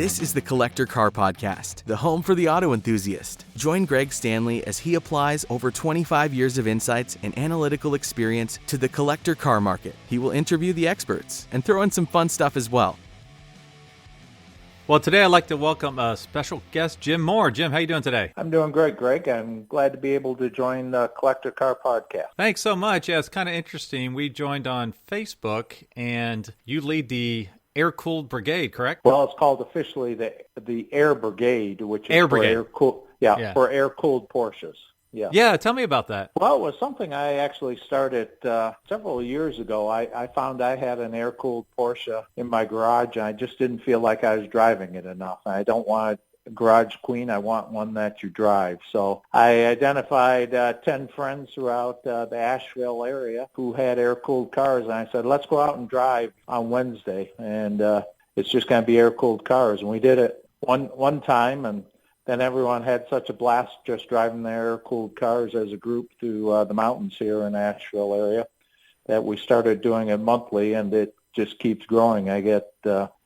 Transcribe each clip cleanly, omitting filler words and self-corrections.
This is the Collector Car Podcast, the home for the auto enthusiast. Join Greg Stanley as he applies over 25 years of insights and analytical experience to the collector car market. He will interview the experts and throw in some fun stuff as well. Well, today I'd like to welcome a special guest, Jim Moore. Jim, how you doing today? I'm doing great, Greg. I'm glad to be able to join the Collector Car Podcast. Thanks so much. Yeah, it's kind of interesting. We joined on Facebook, and you lead the Aircooled Brigade, correct? Well, it's called officially the Air Brigade, which is Air Brigade. for air-cooled Porsches. Yeah, tell me about that. Well, it was something I actually started several years ago. I found I had an air-cooled Porsche in my garage, and I just didn't feel like I was driving it enough. I don't want a garage queen. I want one that you drive. So I identified 10 friends throughout the Asheville area who had air-cooled cars, and I said, let's go out and drive on Wednesday, and it's just going to be air-cooled cars. And we did it one time, and then everyone had such a blast just driving their air-cooled cars as a group through the mountains here in the Asheville area that we started doing it monthly, and it just keeps growing. I've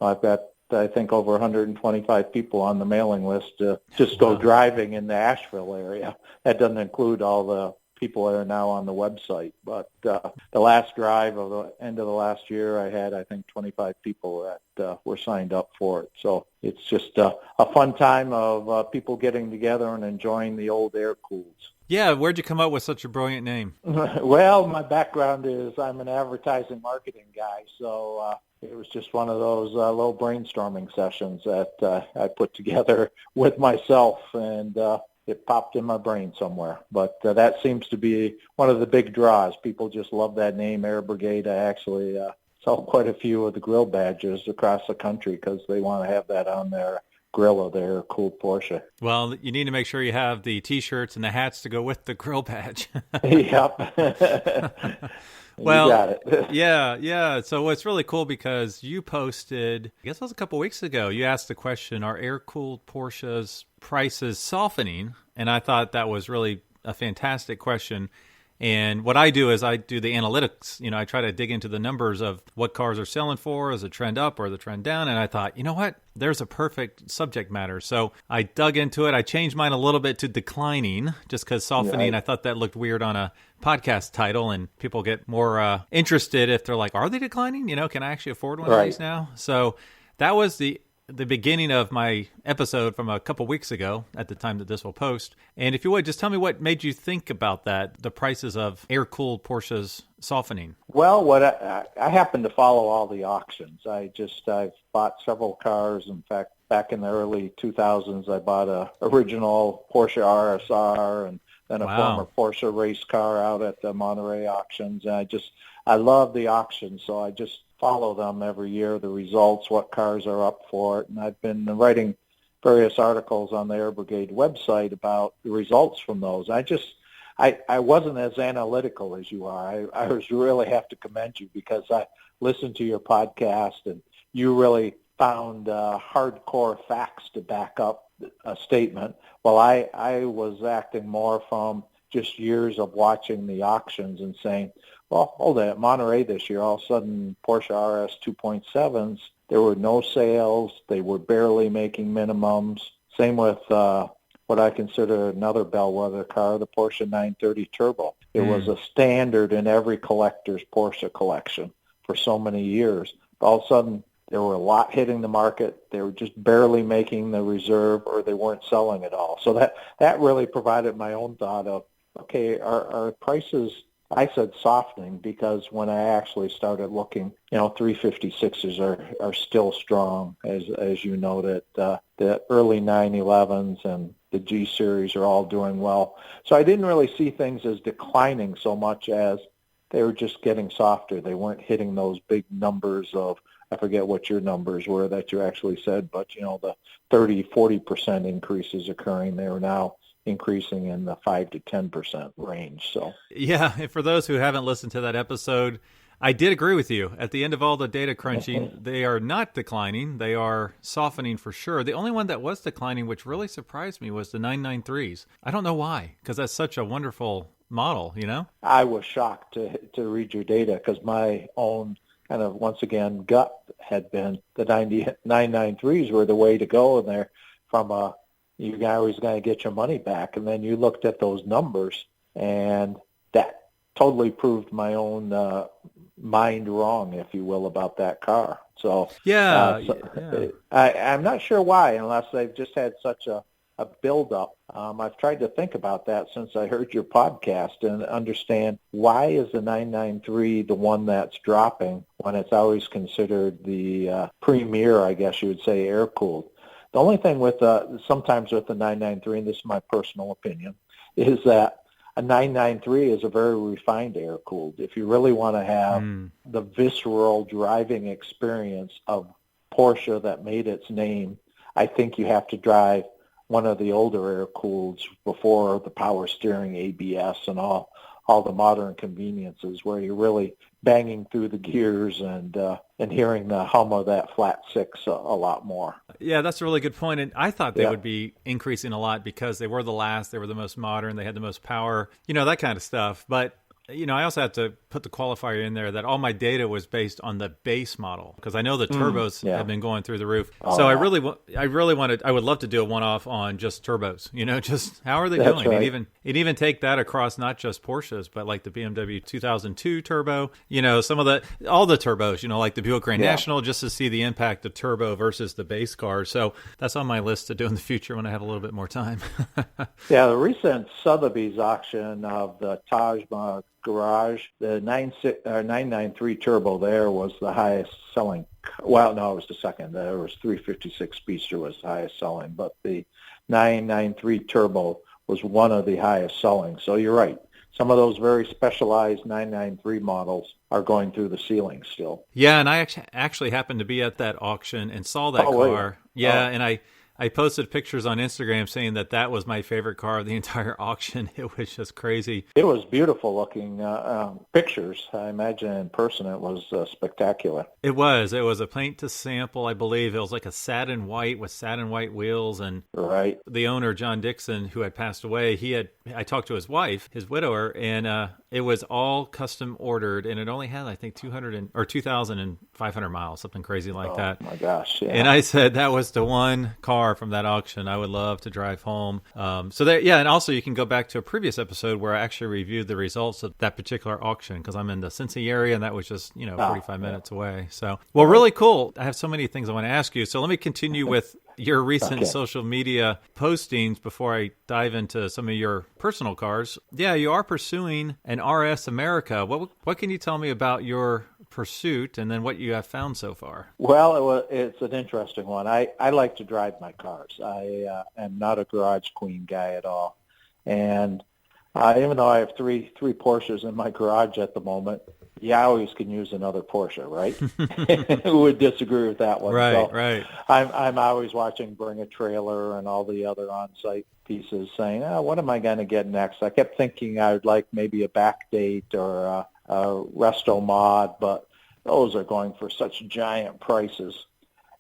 got, I think, over 125 people on the mailing list to just go driving in the Asheville area. That doesn't include all the people that are now on the website. But the last drive of the end of the last year, I had, I think, 25 people that were signed up for it. So it's just a fun time of people getting together and enjoying the old air-cooleds. Yeah, where'd you come up with such a brilliant name? Well, my background is I'm an advertising marketing guy, so it was just one of those little brainstorming sessions that I put together with myself, and it popped in my brain somewhere. But that seems to be one of the big draws. People just love that name, Air Brigade. I actually sell quite a few of the grill badges across the country because they want to have that on their grill of their Aircooled Porsche. Well, you need to make sure you have the T-shirts and the hats to go with the grill badge. Yep. Well, you got it. yeah. So it's really cool because you posted, I guess it was a couple weeks ago, you asked the question, are air-cooled Porsches prices softening? And I thought that was really a fantastic question. And what I do is I do the analytics. You know, I try to dig into the numbers of what cars are selling for, is the trend up or the trend down. And I thought, you know what? There's a perfect subject matter. So I dug into it. I changed mine a little bit to declining just because softening, Right. I thought that looked weird on a podcast title and people get more interested if they're like, are they declining? You know, can I actually afford one of these now? So that was the beginning of my episode from a couple weeks ago at the time that this will post. And if you would, just tell me what made you think about that, the prices of air-cooled Porsches softening. Well, what I happen to follow all the auctions. I've bought several cars. In fact, back in the early 2000s, I bought a original Porsche RSR and then a former Porsche race car out at the Monterey auctions. And I love the auctions, so I just follow them every year, the results, what cars are up for it. And I've been writing various articles on the Air Brigade website about the results from those. I wasn't as analytical as you are. I really have to commend you because I listened to your podcast and you really found hardcore facts to back up a statement. Well, I was acting more from just years of watching the auctions and saying, well, hold it, at Monterey this year, all of a sudden Porsche RS 2.7s, there were no sales. They were barely making minimums. Same with what I consider another bellwether car, the Porsche 930 Turbo. It was a standard in every collector's Porsche collection for so many years. All of a sudden, there were a lot hitting the market. They were just barely making the reserve or they weren't selling at all. So that really provided my own thought of, okay, are prices, I said softening because when I actually started looking, 356s are still strong, as you noted. The early 911s and the G Series are all doing well. So I didn't really see things as declining so much as they were just getting softer. They weren't hitting those big numbers of, I forget what your numbers were that you actually said, but, the 30-40% increases occurring. They are now increasing in the 5 to 10% range. So yeah, and for those who haven't listened to that episode, I did agree with you. At the end of all the data crunching, they are not declining. They are softening for sure. The only one that was declining, which really surprised me, was the 993s. I don't know why, because that's such a wonderful model, I was shocked to read your data because my own kind of, once again, gut had been the 993s were the way to go, and they're from you're always going to get your money back. And then you looked at those numbers, and that totally proved my own mind wrong, if you will, about that car. So I'm not sure why, unless they've just had such a build-up. I've tried to think about that since I heard your podcast and understand, why is the 993 the one that's dropping when it's always considered the premier, I guess you would say, air-cooled. The only thing with sometimes with the 993, and this is my personal opinion, is that a 993 is a very refined air-cooled. If you really want to have the visceral driving experience of Porsche that made its name, I think you have to drive one of the older air-cooleds before the power steering, ABS, and all the modern conveniences, where you're really banging through the gears and hearing the hum of that flat six a lot more. Yeah, that's a really good point. And I thought they would be increasing a lot because they were the last, they were the most modern, they had the most power, that kind of stuff. But I also had to put the qualifier in there that all my data was based on the base model, because I know the turbos have been going through the roof. So I would love to do a one-off on just turbos, just how are they doing? Right. And even take that across not just Porsches, but like the BMW 2002 turbo, all the turbos, like the Buick Grand National, just to see the impact of turbo versus the base car. So that's on my list to do in the future when I have a little bit more time. Yeah, the recent Sotheby's auction of the Taj Garage, the 993 turbo there was the highest selling. Well, no, it was the second. There was 356 Speedster was the highest selling, but the 993 turbo was one of the highest selling. So you're right. Some of those very specialized 993 models are going through the ceiling still. Yeah, and I actually happened to be at that auction and saw that car. Yeah, and I posted pictures on Instagram saying that was my favorite car of the entire auction. It was just crazy. It was beautiful looking pictures. I imagine in person it was spectacular. It was a paint to sample, I believe. It was like a satin white with satin white wheels. And the owner, John Dixon, who had passed away, I talked to his wife, his widower, and it was all custom ordered, and it only had, I think, 2,500 miles, something crazy like that. Oh my gosh! Yeah. And I said that was the one car from that auction I would love to drive home. And also you can go back to a previous episode where I actually reviewed the results of that particular auction, because I'm in the Cincy area, and that was just 45 minutes away. So, well, really cool. I have so many things I want to ask you. So let me continue with your recent social media postings before I dive into some of your personal cars. Yeah, you are pursuing an RS America. What can you tell me about your pursuit and then what you have found so far? Well, it's an interesting one. I like to drive my cars. I am not a garage queen guy at all. And even though I have three Porsches in my garage at the moment, you always can use another Porsche, right? Who would disagree with that one? Right. I'm always watching Bring a Trailer and all the other on-site pieces saying, what am I going to get next? I kept thinking I would like maybe a Backdate or a Resto Mod, but those are going for such giant prices.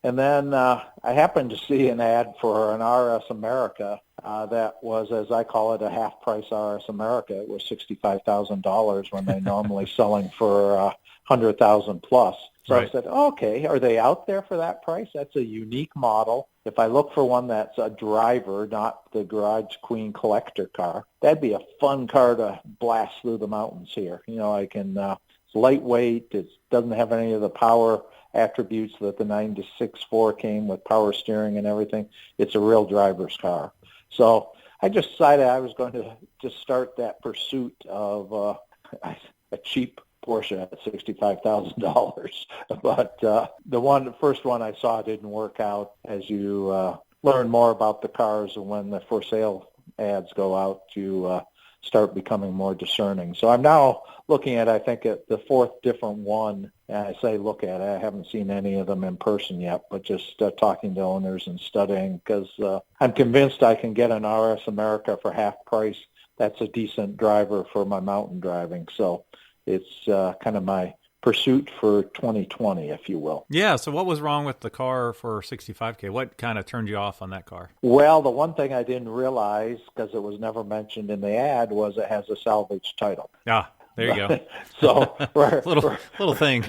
And then I happened to see an ad for an RS America that was, as I call it, a half-price RS America. It was $65,000 when they're normally selling for $100,000 plus. So I said, okay, are they out there for that price? That's a unique model. If I look for one that's a driver, not the garage queen collector car, that'd be a fun car to blast through the mountains here. It's lightweight. It doesn't have any of the power attributes that the 964 came with, power steering and everything. It's a real driver's car. So I just decided I was going to just start that pursuit of a cheap Porsche at $65,000. But the first one I saw didn't work out. As you learn more about the cars and when the for sale ads go out, you start becoming more discerning. So I'm now looking at, I think, at the fourth different one. And I say look at it. I haven't seen any of them in person yet, but just talking to owners and studying, because I'm convinced I can get an RS America for half price. That's a decent driver for my mountain driving. So it's kind of my pursuit for 2020, if you will. Yeah, so what was wrong with the car for $65K? What kind of turned you off on that car? Well, the one thing I didn't realize, because it was never mentioned in the ad, was it has a salvage title. There you go. So little thing.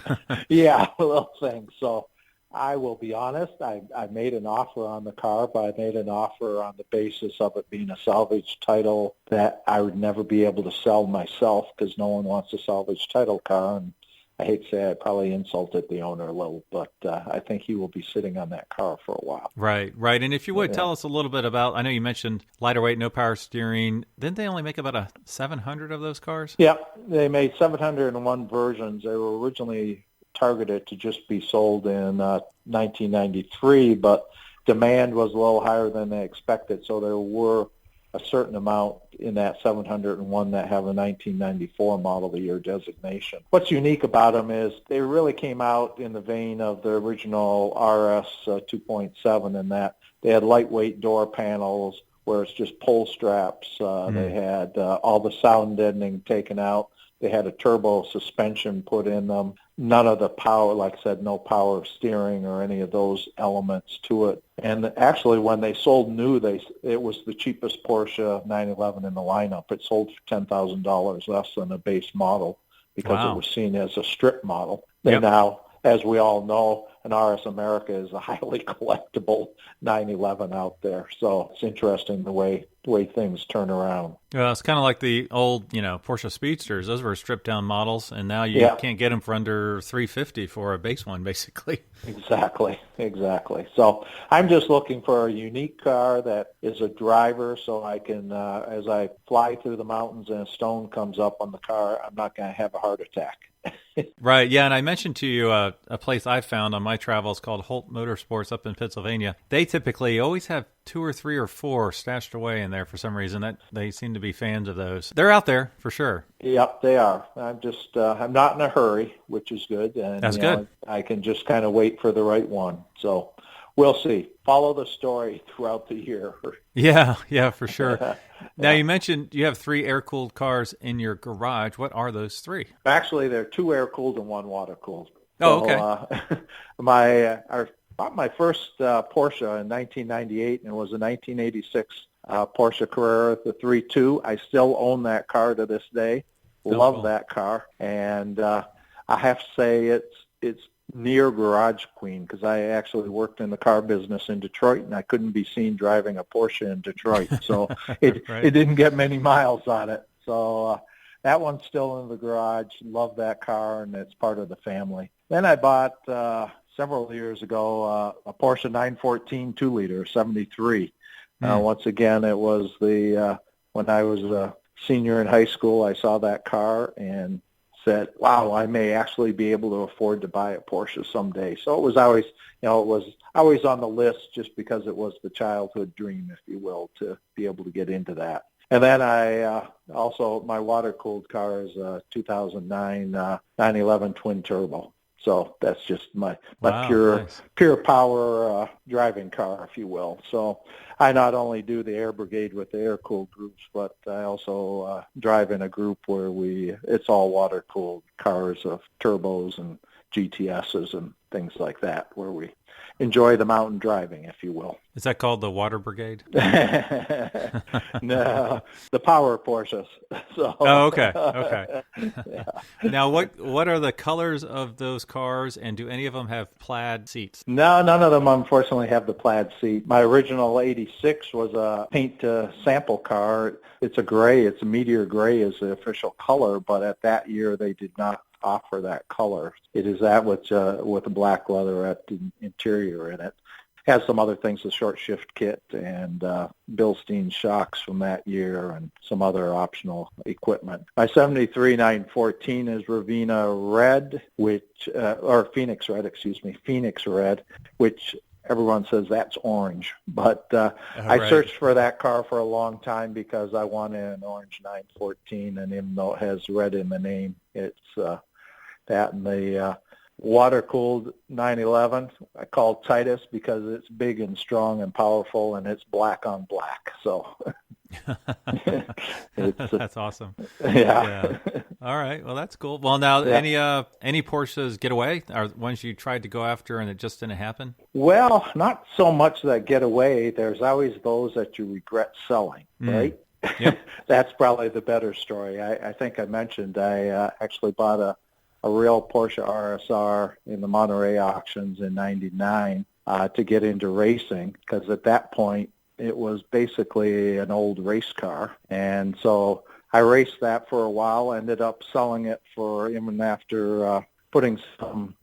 Yeah, a little thing. So I will be honest, I made an offer on the car, but I made an offer on the basis of it being a salvage title that I would never be able to sell myself because no one wants a salvage title car. And I hate to say I probably insulted the owner a little, but I think he will be sitting on that car for a while. Right. And if you would, tell us a little bit about, I know you mentioned lighter weight, no power steering. Didn't they only make about 700 of those cars? Yeah, they made 701 versions. They were originally targeted to just be sold in 1993, but demand was a little higher than they expected, so there were a certain amount in that 701 that have a 1994 model of the year designation. What's unique about them is they really came out in the vein of the original RS 2.7 in that they had lightweight door panels where it's just pull straps. They had all the sound deadening taken out. They had a turbo suspension put in them. None of the power, like I said, no power steering or any of those elements to it. And actually, when they sold new, it was the cheapest Porsche 911 in the lineup. It sold for $10,000 less than a base model because it was seen as a strip model. And now, as we all know, an RS America is a highly collectible 911 out there. So it's interesting the way things turn around. Well, it's kind of like the old, Porsche Speedsters. Those were stripped down models, and now you can't get them for under $350 for a base one, basically. Exactly. So I'm just looking for a unique car that is a driver, so I can, as I fly through the mountains and a stone comes up on the car, I'm not going to have a heart attack. Right, yeah, and I mentioned to you a place I found on my travels called Holt Motorsports up in Pennsylvania. They typically always have 2 or 3 or 4 stashed away in there for some reason. That they seem to be fans of those. They're out there for sure. Yep, they are. I'm just I'm not in a hurry, which is good. And that's good. I can just kind of wait for the right one. So we'll see. Follow the story throughout the year. Yeah, for sure. Now, you mentioned you have 3 air-cooled cars in your garage. What are those 3? Actually, there are 2 air-cooled and 1 water-cooled. Oh, okay. I bought my first Porsche in 1998, and it was a 1986 Porsche Carrera, the 3.2. I still own that car to this day. Love that car. And I have to say it's near Garage Queen because I actually worked in the car business in Detroit, and I couldn't be seen driving a Porsche in Detroit. So it didn't get many miles on it. So that one's still in the garage. Love that car, and it's part of the family. Then I bought several years ago a Porsche 914 2-liter 73. Once again, it was when I was a senior in high school, I saw that car and said, wow, I may actually be able to afford to buy a Porsche someday. So it was always, it was always on the list just because it was the childhood dream, if you will, to be able to get into that. And then I also, my water-cooled car is a 2009 911 twin turbo. So that's just my pure power driving car, if you will. So I not only do the Air Brigade with the air-cooled groups, but I also drive in a group where it's all water-cooled cars of turbos and GTSs and things like that, where we enjoy the mountain driving, if you will. Is that called the Water Brigade? No, the power Porsches. So. Oh, okay. Yeah. Now, what are the colors of those cars, and do any of them have plaid seats? No, none of them, unfortunately, have the plaid seat. My original 86 was a paint sample car. It's a gray. It's a Meteor Gray is the official color, but at that year they did not offer that color. It is that with a black leatherette interior in it. Has some other things, the short shift kit and Bilstein shocks from that year and some other optional equipment. My 73 914 is Ravenna Red, or Phoenix Red, which everyone says that's orange. But I searched for that car for a long time because I wanted an orange 914, and even though it has red in the name, it's that. And the water-cooled 911, I call Titus because it's big and strong and powerful, and it's black on black. So that's awesome. Yeah. All right. Well, that's cool. Well, now, any Porsches get away? Are ones you tried to go after and it just didn't happen? Well, not so much that get away. There's always those that you regret selling, right? That's probably the better story. I think I mentioned I actually bought a real Porsche RSR in the Monterey auctions in '99 to get into racing, because at that point it was basically an old race car. And so I raced that for a while, ended up selling it for, even after putting some,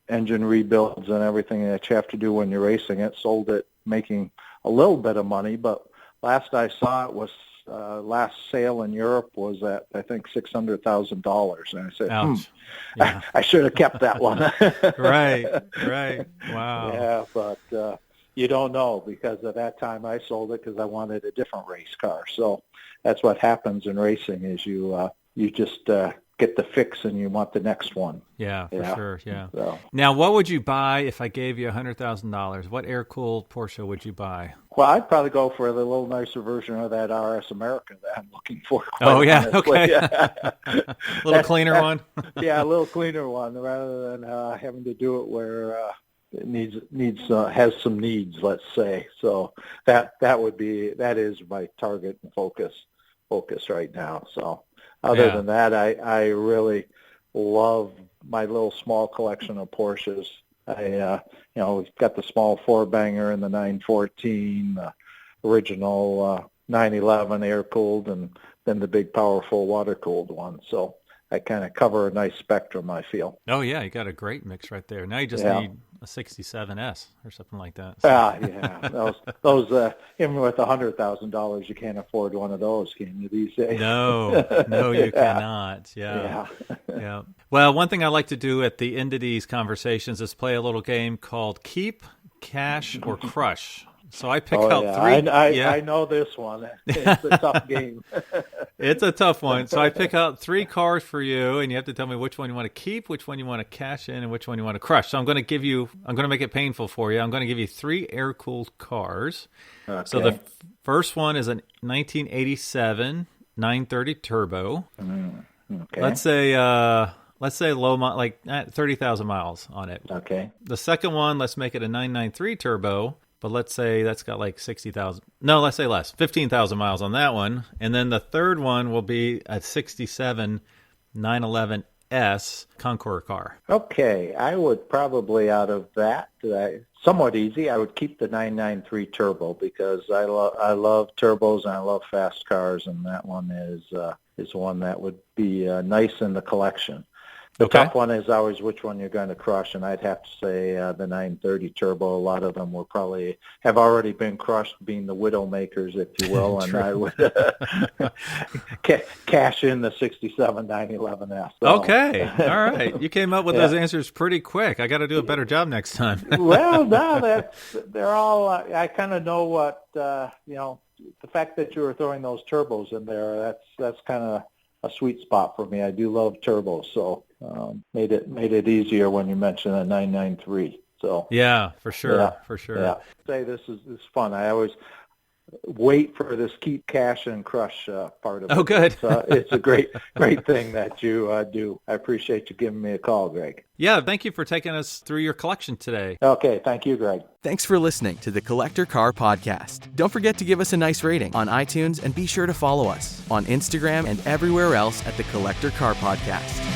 engine rebuilds and everything that you have to do when you're racing it, sold it making a little bit of money. But last I saw it was, last sale in Europe was at, I think, $600,000. And I said, Ouch. Yeah. I should have kept that one. Right. Wow. Yeah, but you don't know, because at that time I sold it because I wanted a different race car. So that's what happens in racing, is you just get the fix and you want the next one. Yeah, for sure. Yeah. So. Now, what would you buy if I gave you $100,000? What air-cooled Porsche would you buy? Well, I'd probably go for the little nicer version of that RS America that I'm looking for. Oh, yeah. Honestly. Okay. A little cleaner one? Yeah, a little cleaner one, rather than having to do it where it has some needs, let's say. So that is my target and focus right now. So other than that, I really love my little small collection of Porsches. We've got the small four-banger in the 914, the original 911 air-cooled, and then the big, powerful water-cooled one. So I kind of cover a nice spectrum, I feel. Oh, yeah, you got a great mix right there. Now you just need a 67S or something like that. So. Yeah. Those even with $100,000, you can't afford one of those, can you, these days? No, you cannot. Yeah. Well, one thing I like to do at the end of these conversations is play a little game called Keep, Cash, or Crush. So I pick out three. I know this one. It's a tough game. It's a tough one. So I pick out three cars for you, and you have to tell me which one you want to keep, which one you want to cash in, and which one you want to crush. So I'm going to make it painful for you. I'm going to give you three air-cooled cars. Okay. So the first one is a 1987 930 Turbo. Okay. Let's say low, like 30,000 miles on it. Okay. The second one, let's make it a 993 Turbo. But let's say that's got like 60,000. No, let's say less. 15,000 miles on that one. And then the third one will be a 67 911S Concours car. Okay. I would probably, out of that, somewhat easy, I would keep the 993 Turbo, because I love turbos and I love fast cars, and that one is one that would be nice in the collection. The tough one is always which one you're going to crush, and I'd have to say the 930 Turbo. A lot of them will probably have already been crushed, being the widow makers, if you will, and I would cash in the 67 911S. So. Okay, all right. You came up with those answers pretty quick. I got to do a better job next time. Well, no, they're all. I kind of know what the fact that you were throwing those turbos in there. That's kind of a sweet spot for me. I do love turbos, so made it easier when you mentioned a 993. So yeah, for sure. Yeah. Say this is fun. I always wait for this keep, cash, and crush part of it. Oh, good. It's a great thing that you do. I appreciate you giving me a call, Greg. Yeah, thank you for taking us through your collection today. Okay, thank you, Greg. Thanks for listening to the Collector Car Podcast. Don't forget to give us a nice rating on iTunes, and be sure to follow us on Instagram and everywhere else at the Collector Car Podcast.